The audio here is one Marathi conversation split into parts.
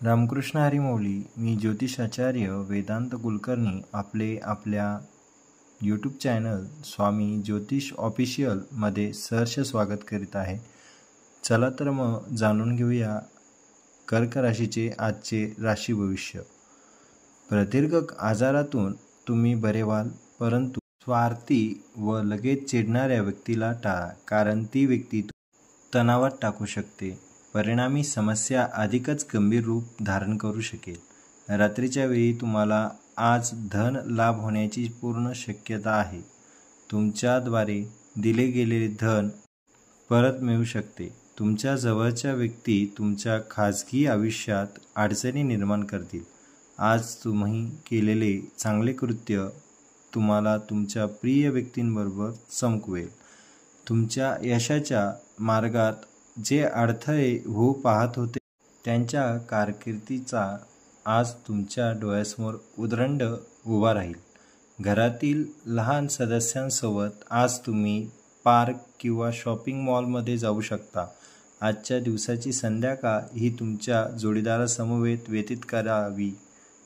रामकृष्ण हरी मौली. मी ज्योतिषाचार्य वेदांत कुलकर्णी आपल्या यूट्यूब चॅनल स्वामी ज्योतिष ऑफिशियलमध्ये सहर्ष स्वागत करीत आहे. चला तर मग जाणून घेऊया कर्क राशीचे आजचे राशी भविष्य. प्रदीर्घ आजारातून तुम्ही बरे व्हाल, परंतु स्वार्थी व लगेच चिडणाऱ्या व्यक्तीला टाळा, कारण ती व्यक्ती तणावात टाकू शकते. परिणामी समस्या अधिकच गंभीर रूप धारण करू शकेल. रात्रीच्या वेळी तुम्हाला आज धन लाभ होण्याची पूर्ण शक्यता आहे. तुमच्याद्वारे दिले गेलेले धन परत मिळू शकते. तुमच्या जवळच्या व्यक्ती तुमच्या खाजगी आयुष्यात अडचणी निर्माण करतील. आज तुम्ही केलेले चांगले कृत्य तुम्हाला तुमच्या प्रिय व्यक्तींबरोबर चमकवेल. तुमच्या यशाच्या मार्गात जे अडथळे होऊ पाहत होते त्यांच्या कारकिर्दीचा आज तुमच्या डोळ्यासमोर उदंड उभा राहील. घरातील लहान सदस्यांसोबत आज तुम्ही पार्क किंवा शॉपिंग मॉलमध्ये जाऊ शकता. आजच्या दिवसाची संध्याकाळ ही तुमच्या जोडीदारासमवेत व्यतीत करावी,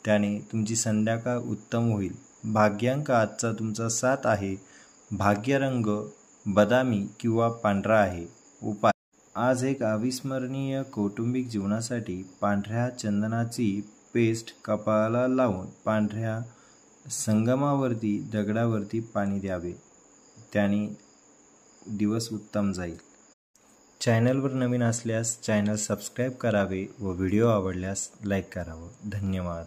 त्याने तुमची संध्याकाळ उत्तम होईल. भाग्यांक आजचा तुमचा 7 आहे. भाग्यरंग बदामी किंवा पांढरा आहे. उपाय: आज एक अविस्मरणीय कौटुंबिक जीवनासाठी पांढऱ्या चंदनाची पेस्ट कपाळाला लावून पांढऱ्या संगमावरती दगडावरती पाणी द्यावे, त्याने दिवस उत्तम जाईल. चॅनलवर नवीन असल्यास चॅनल सबस्क्राईब करावे व व्हिडिओ आवडल्यास लाईक करावं. धन्यवाद.